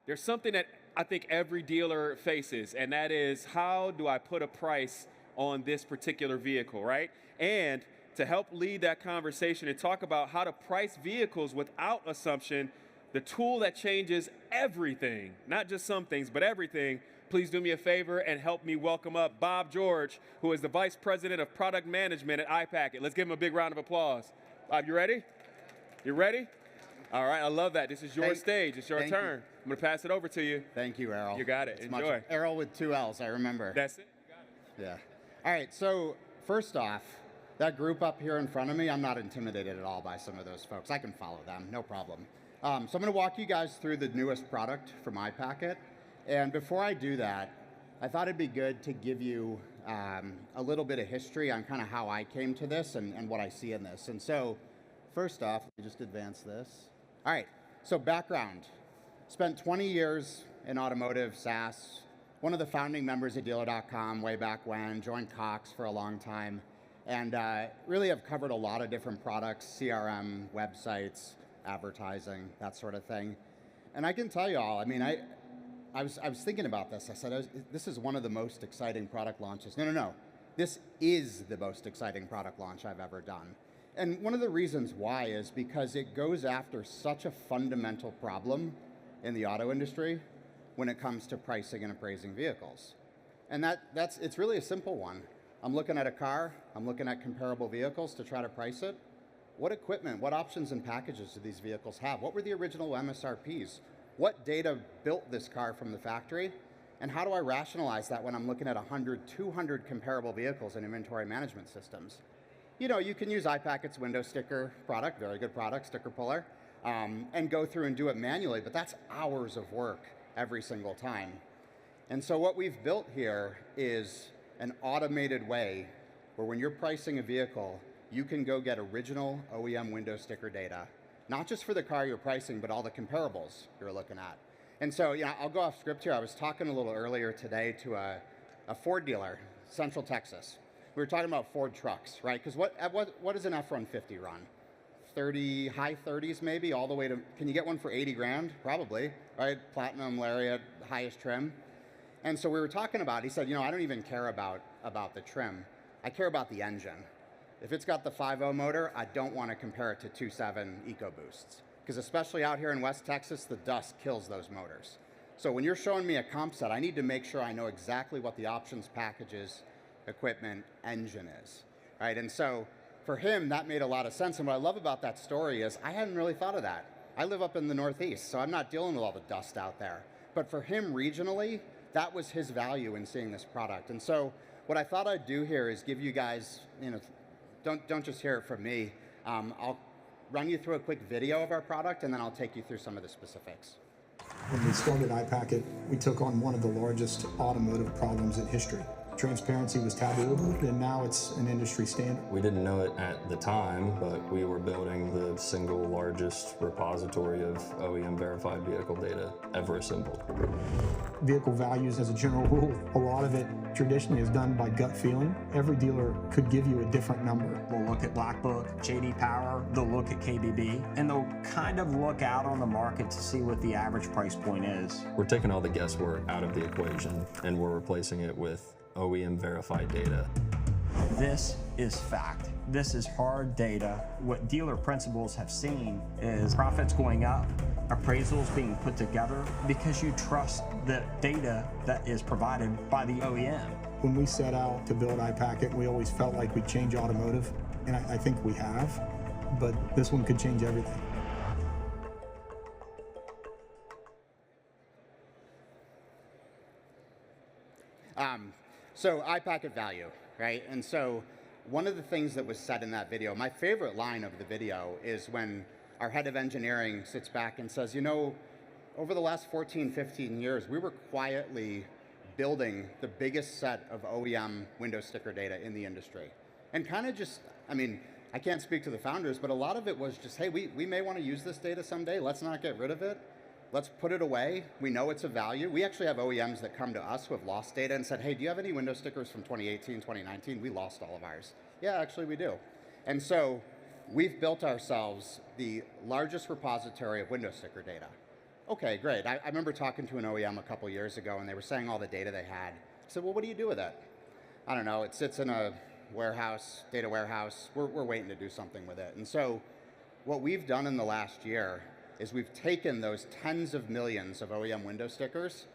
there's something that I think every dealer faces, and that is, how do I put a price on this particular vehicle, right? And to help lead that conversation and talk about how to price vehicles without assumption, the tool that changes everything, not just some things, but everything, please do me a favor and help me welcome up Bob George, who is the Vice President of Product Management at iPacket. Let's give him a big round of applause. Bob, you ready? You ready? All right, I love that. This is your stage. It's your turn. I'm going to pass it over to you. Thank you, Errol. You got it. Enjoy. Errol with 2 L's, I remember. That's it. You got it. Yeah. All right, so first off, that group up here in front of me, I'm not intimidated at all by some of those folks. I can follow them, no problem. So I'm going to walk you guys through the newest product from iPacket. And before I do that, I thought it'd be good to give you a little bit of history on kind of how I came to this and what I see in this. And so first off, let me just advance this. All right, so background. Spent 20 years in automotive SaaS, one of the founding members of Dealer.com way back when, joined Cox for a long time, and really have covered a lot of different products, CRM, websites, advertising, that sort of thing. And I can tell you all, I mean, I was thinking about this. I said, this is one of the most exciting product launches. No. This is the most exciting product launch I've ever done. And one of the reasons why is because it goes after such a fundamental problem in the auto industry when it comes to pricing and appraising vehicles. And it's really a simple one. I'm looking at a car, I'm looking at comparable vehicles to try to price it. What equipment, what options and packages do these vehicles have? What were the original MSRPs? What data built this car from the factory? And how do I rationalize that when I'm looking at 100, 200 comparable vehicles in inventory management systems? You know, you can use iPacket's window sticker product, very good product, sticker puller, and go through and do it manually, but that's hours of work every single time. And so what we've built here is an automated way where when you're pricing a vehicle, you can go get original OEM window sticker data, not just for the car you're pricing, but all the comparables you're looking at. And so, yeah, I'll go off script here. I was talking a little earlier today to a Ford dealer, Central Texas. We were talking about Ford trucks, right? Because what does an F-150 run? 30, high 30s maybe, all the way to, can you get one for 80 grand? Probably, right? Platinum, Lariat, highest trim. And so we were talking about, he said, you know, I don't even care about the trim. I care about the engine. If it's got the 5.0 motor, I don't want to compare it to 2.7 EcoBoosts. Because especially out here in West Texas, the dust kills those motors. So when you're showing me a comp set, I need to make sure I know exactly what the options, packages, equipment, engine is, right? And so for him, that made a lot of sense. And what I love about that story is I hadn't really thought of that. I live up in the Northeast, so I'm not dealing with all the dust out there. But for him regionally, that was his value in seeing this product. And so what I thought I'd do here is give you guys, you know, don't just hear it from me. I'll run you through a quick video of our product, and then I'll take you through some of the specifics. When we started iPacket, we took on one of the largest automotive problems in history. Transparency was taboo, and now it's an industry standard. We didn't know it at the time, but we were building the single largest repository of OEM verified vehicle data ever assembled. Vehicle values, as a general rule, a lot of it traditionally is done by gut feeling. Every dealer could give you a different number. They'll look at Black Book, JD Power, they'll look at KBB, and they'll kind of look out on the market to see what the average price point is. We're taking all the guesswork out of the equation, and we're replacing it with OEM verified data. This is fact. This is hard data. What dealer principals have seen is profits going up, appraisals being put together because you trust the data that is provided by the OEM. When we set out to build iPacket, we always felt like we'd change automotive, and I think we have, but this one could change everything. So iPacket value, right? And so one of the things that was said in that video, my favorite line of the video is when our head of engineering sits back and says, you know, over the last 14, 15 years, we were quietly building the biggest set of OEM window sticker data in the industry. And kind of just, I mean, I can't speak to the founders, but a lot of it was just, hey, we may want to use this data someday. Let's not get rid of it. Let's put it away. We know it's a value. We actually have OEMs that come to us who have lost data and said, hey, do you have any window stickers from 2018, 2019? We lost all of ours. Yeah, actually we do. And so we've built ourselves the largest repository of window sticker data. okay, great. I remember talking to an OEM a couple years ago, and they were saying all the data they had. I said, well, what do you do with it? I don't know. It sits in a warehouse, data warehouse. We're waiting to do something with it. And so what we've done in the last year is we've taken those tens of millions of OEM window stickers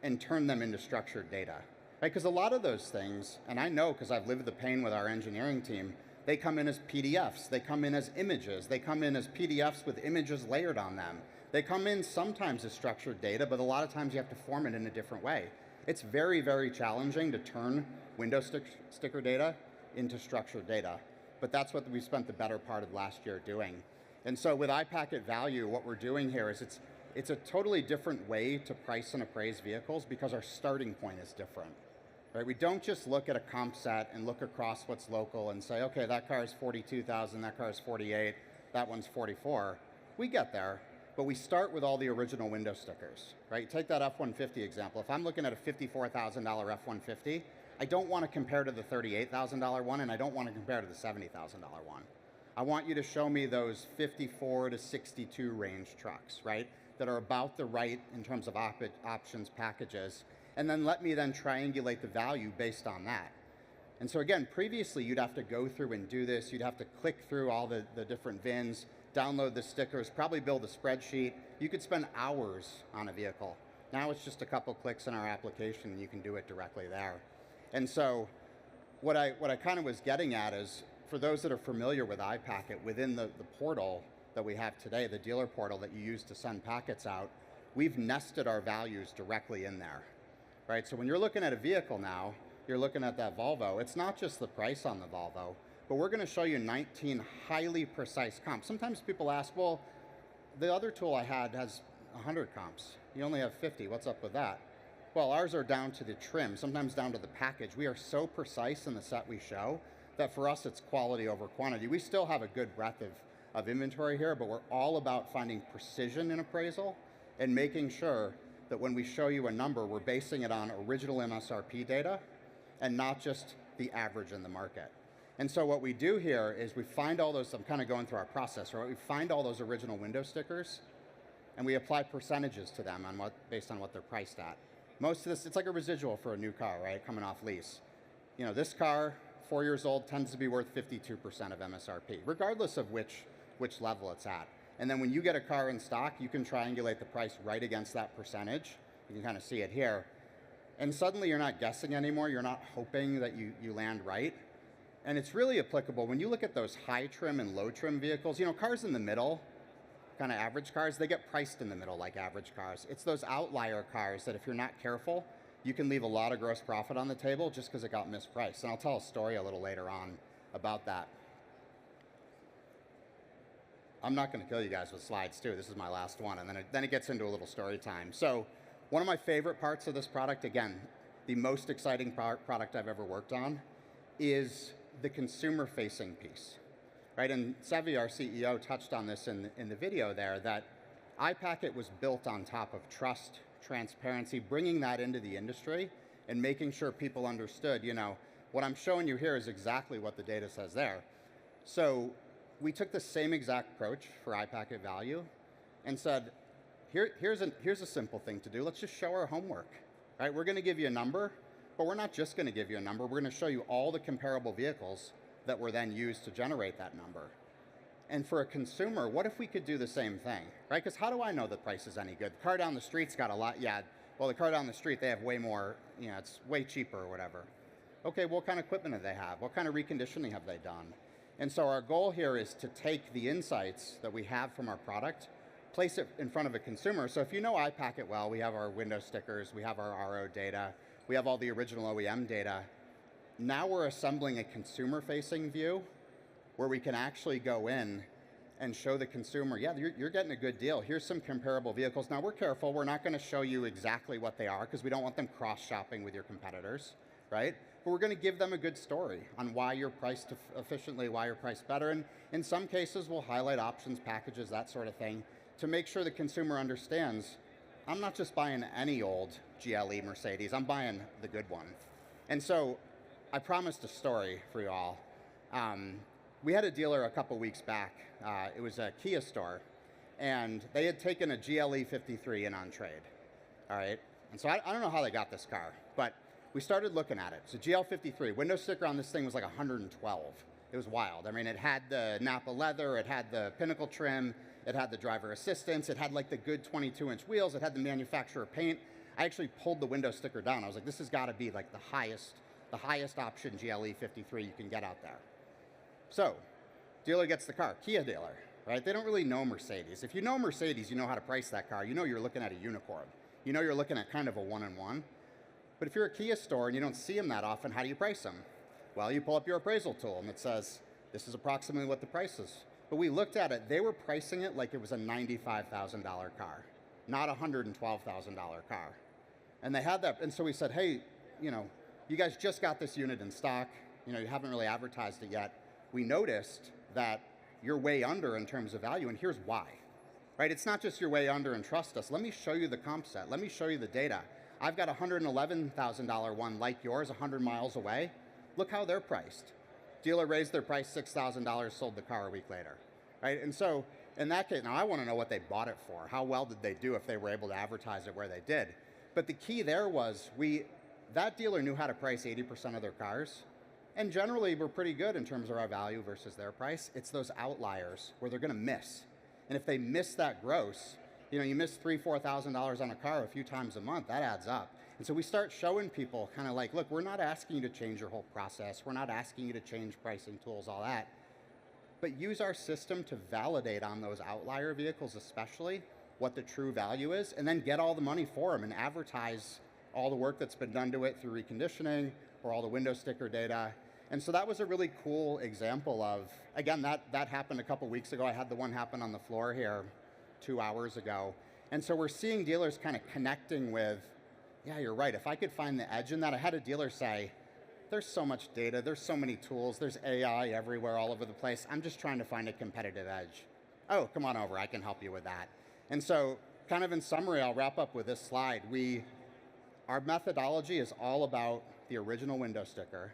and turned them into structured data. Right? Because a lot of those things, and I know because I've lived the pain with our engineering team, they come in as PDFs, they come in as images, they come in as PDFs with images layered on them. They come in sometimes as structured data, but a lot of times you have to form it in a different way. It's very, very challenging to turn window sticker data into structured data. But that's what we spent the better part of last year doing. And so with iPacket Value, what we're doing here is it's a totally different way to price and appraise vehicles because our starting point is different. Right? We don't just look at a comp set and look across what's local and say, okay, that car is 42,000, that car is 48, that one's 44. We get there, but we start with all the original window stickers, right? Take that F-150 example. If I'm looking at a $54,000 F-150, I don't want to compare to the $38,000 one, and I don't want to compare to the $70,000 one. I want you to show me those 54 to 62 range trucks, right? That are about the right in terms of options, packages, and then let me then triangulate the value based on that. And so again, previously you'd have to go through and do this, you'd have to click through all the different VINs, download the stickers, probably build a spreadsheet. You could spend hours on a vehicle. Now it's just a couple clicks in our application and you can do it directly there. And so what I kind of was getting at is, for those that are familiar with iPacket, within the portal that we have today, the dealer portal that you use to send packets out, we've nested our values directly in there. Right, so when you're looking at a vehicle now, you're looking at that Volvo, it's not just the price on the Volvo, but we're gonna show you 19 highly precise comps. Sometimes people ask, well, the other tool I had has 100 comps. You only have 50, what's up with that? Well, ours are down to the trim, sometimes down to the package. We are so precise in the set we show that for us it's quality over quantity. We still have a good breadth of inventory here, but we're all about finding precision in appraisal and making sure that when we show you a number, we're basing it on original MSRP data and not just the average in the market. And so what we do here is we find all those, I'm kind of going through our process, right? We find all those original window stickers and we apply percentages to them based on what they're priced at. Most of this, it's like a residual for a new car, right? Coming off lease. You know, this car, 4 years old, tends to be worth 52% of MSRP, regardless of which level it's at. And then when you get a car in stock, you can triangulate the price right against that percentage. You can kind of see it here. And suddenly you're not guessing anymore. You're not hoping that you land right. And it's really applicable when you look at those high trim and low trim vehicles. You know, cars in the middle, kind of average cars, they get priced in the middle like average cars. It's those outlier cars that if you're not careful, you can leave a lot of gross profit on the table just because it got mispriced. And I'll tell a story a little later on about that. I'm not going to kill you guys with slides too. This is my last one, and then it gets into a little story time. So one of my favorite parts of this product, again, the most exciting product I've ever worked on, is the consumer-facing piece, right? And Sevi, our CEO, touched on this in the video there, that iPacket was built on top of trust, transparency, bringing that into the industry and making sure people understood, you know, what I'm showing you here is exactly what the data says there. So we took the same exact approach for iPacket Value and said, here's a simple thing to do. Let's just show our homework, right? We're going to give you a number, but we're not just going to give you a number. We're going to show you all the comparable vehicles that were then used to generate that number. And for a consumer, what if we could do the same thing, right? Because how do I know the price is any good? The car down the street's got a lot, yeah, well, the car down the street, they have way more, you know, it's way cheaper or whatever. Okay, what kind of equipment do they have? What kind of reconditioning have they done? And so our goal here is to take the insights that we have from our product, place it in front of a consumer. So if you know iPacket well, we have our window stickers, we have our RO data, we have all the original OEM data. Now we're assembling a consumer-facing view where we can actually go in and show the consumer, yeah, you're getting a good deal. Here's some comparable vehicles. Now we're careful. We're not going to show you exactly what they are because we don't want them cross-shopping with your competitors, right? But we're going to give them a good story on why you're priced efficiently, why you're priced better. And in some cases, we'll highlight options, packages, that sort of thing, to make sure the consumer understands, I'm not just buying any old GLE Mercedes, I'm buying the good one. And so I promised a story for you all. We had a dealer a couple weeks back. It was a Kia store. and they had taken a GLE 53 in on trade, all right? And so I don't know how they got this car, but we started looking at it. So GL53, window sticker on this thing was like 112. It was wild. I mean, it had the Napa leather, it had the Pinnacle trim, it had the driver assistance, it had like the good 22-inch wheels, it had the manufacturer paint. I actually pulled the window sticker down. I was like, this has got to be like the highest option GLE 53 you can get out there. So, dealer gets the car, Kia dealer, right? They don't really know Mercedes. If you know Mercedes, you know how to price that car. You know you're looking at a unicorn. You know you're looking at kind of a one-on-one. But if you're a Kia store and you don't see them that often, how do you price them? Well, you pull up your appraisal tool and it says, this is approximately what the price is. But we looked at it, they were pricing it like it was a $95,000 car, not a $112,000 car. And they had that, and so we said, hey, you know, you guys just got this unit in stock, you know, you haven't really advertised it yet. We noticed that you're way under in terms of value, and here's why, right? It's not just you're way under and trust us. Let me show you the comp set. Let me show you the data. I've got a $111,000 one like yours 100 miles away. Look how they're priced. Dealer raised their price $6,000, sold the car a week later, right? And so in that case, now I want to know what they bought it for. How well did they do if they were able to advertise it where they did? But the key there was that dealer knew how to price 80% of their cars. And generally, we're pretty good in terms of our value versus their price. It's those outliers where they're going to miss. And if they miss that gross, you know, you miss $3,000, $4,000 on a car a few times a month, that adds up. And so we start showing people kind of like, look, we're not asking you to change your whole process. We're not asking you to change pricing tools, all that. But use our system to validate on those outlier vehicles especially what the true value is, and then get all the money for them and advertise all the work that's been done to it through reconditioning or all the window sticker data. And so that was a really cool example of, again, that happened a couple weeks ago. I had the one happen on the floor here 2 hours ago. And so we're seeing dealers kind of connecting with, yeah, you're right. If I could find the edge in that, I had a dealer say, there's so much data, there's so many tools, there's AI everywhere, all over the place. I'm just trying to find a competitive edge. Oh, come on over, I can help you with that. And so kind of in summary, I'll wrap up with this slide. Our methodology is all about the original window sticker,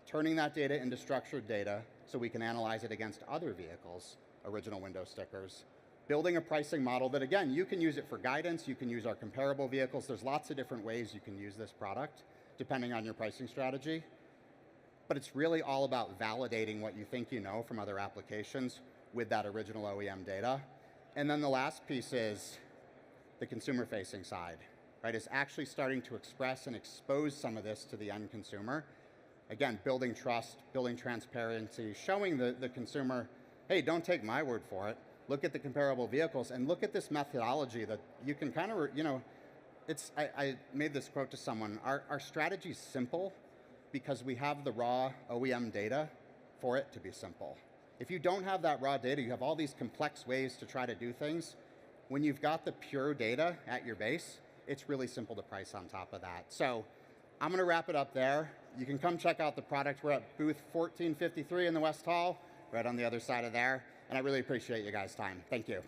turning that data into structured data so we can analyze it against other vehicles, original window stickers, building a pricing model that, again, you can use it for guidance, you can use our comparable vehicles. There's lots of different ways you can use this product, depending on your pricing strategy. But it's really all about validating what you think you know from other applications with that original OEM data. And then the last piece is the consumer-facing side, right? Is actually starting to express and expose some of this to the end consumer. Again, building trust, building transparency, showing the consumer, hey, don't take my word for it. Look at the comparable vehicles and look at this methodology that you can kind of, you know, I made this quote to someone. Our strategy is simple because we have the raw OEM data for it to be simple. If you don't have that raw data, you have all these complex ways to try to do things. When you've got the pure data at your base, it's really simple to price on top of that. So I'm going to wrap it up there. You can come check out the product. We're at booth 1453 in the West Hall, right on the other side of there. And I really appreciate you guys' time. Thank you.